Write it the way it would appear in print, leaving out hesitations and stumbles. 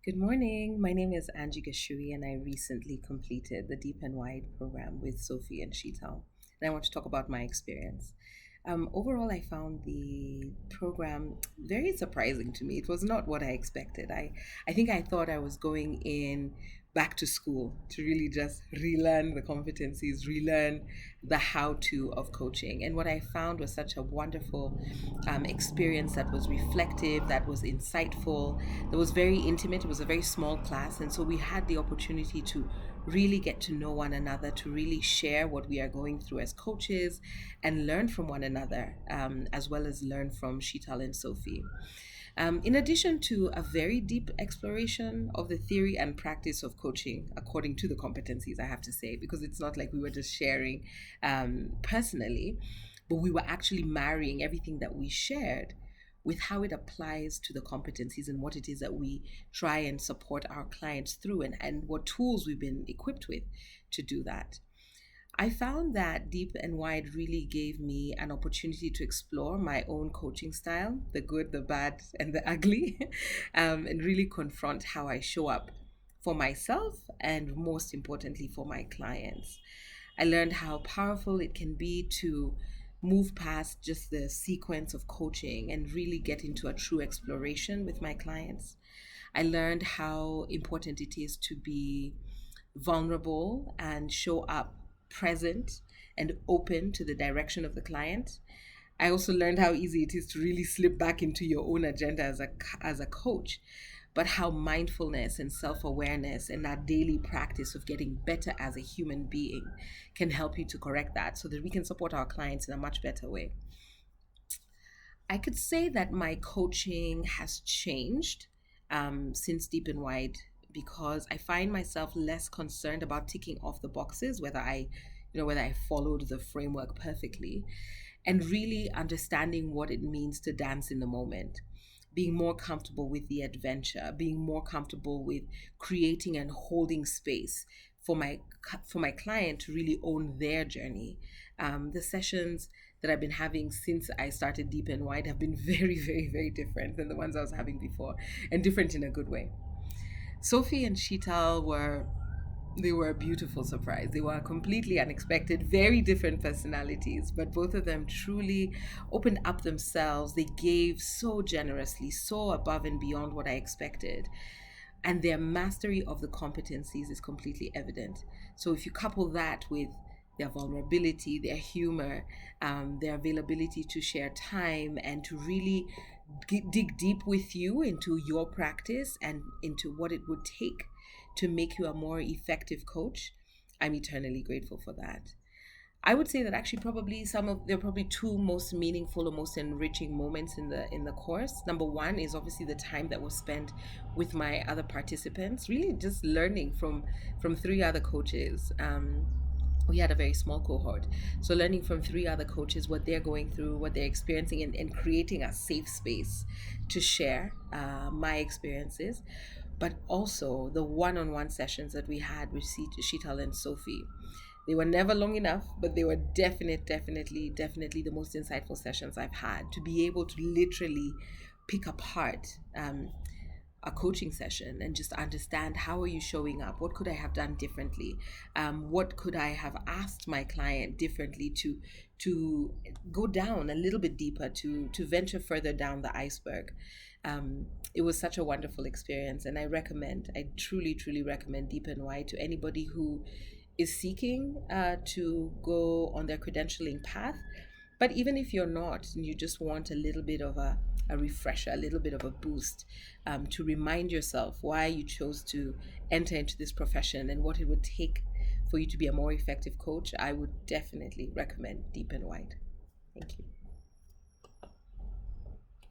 Good morning. My name is Angie Gachui, and I recently completed the Deep and Wide program with Sophie and Sheetal. And I want to talk about my experience. Overall, I found the program very surprising to me. It was not what I expected. I think I thought I was going in back to school to really just relearn the competencies, relearn the how to of coaching. And what I found was such a wonderful experience that was reflective, that was insightful, that was very intimate. It was a very small class. And so we had the opportunity to really get to know one another, to really share what we are going through as coaches and learn from one another, as well as learn from Sheetal and Sophie. In addition to a very deep exploration of the theory and practice of coaching according to the competencies, I have to say, because it's not like we were just sharing personally, but we were actually marrying everything that we shared with how it applies to the competencies and what it is that we try and support our clients through, and what tools we've been equipped with to do that. I found that Deep and Wide really gave me an opportunity to explore my own coaching style, the good, the bad, and the ugly, and really confront how I show up for myself and most importantly for my clients. I learned how powerful it can be to move past just the sequence of coaching and really get into a true exploration with my clients. I learned how important it is to be vulnerable and show up present and open to the direction of the client. I also learned how easy it is to really slip back into your own agenda as a coach, but how mindfulness and self-awareness and that daily practice of getting better as a human being can help you to correct that so that we can support our clients in a much better way. I could say that my coaching has changed since Deep and Wide, because I find myself less concerned about ticking off the boxes, whether I followed the framework perfectly, and really understanding what it means to dance in the moment, being more comfortable with the adventure, being more comfortable with creating and holding space for my client to really own their journey. The sessions that I've been having since I started Deep and Wide have been very, very, very different than the ones I was having before, and different in a good way. Sophie and Sheetal were a beautiful surprise. They were completely unexpected, very different personalities, but both of them truly opened up themselves. They gave so generously, so above and beyond what I expected. And their mastery of the competencies is completely evident. So if you couple that with their vulnerability, their humor, their availability to share time and to really dig deep with you into your practice and into what it would take to make you a more effective coach, I'm eternally grateful for that. I would say that actually probably there are probably two most meaningful or most enriching moments in the course. Number one is obviously the time that was spent with my other participants, really just learning from three other coaches. We had a very small cohort, so learning from three other coaches what they're going through, what they're experiencing, and creating a safe space to share my experiences, but also the one-on-one sessions that we had with Sheetal and Sophie. They were never long enough, but they were definitely the most insightful sessions I've had, to be able to literally pick apart a coaching session and just understand, how are you showing up? What could I have done differently? What could I have asked my client differently to go down a little bit deeper, to venture further down the iceberg? It was such a wonderful experience, and I truly recommend Deep and Wide to anybody who is seeking to go on their credentialing path. But even if you're not, and you just want a little bit of a refresher, a little bit of a boost, to remind yourself why you chose to enter into this profession and what it would take for you to be a more effective coach, I would definitely recommend Deep and Wide. Thank you.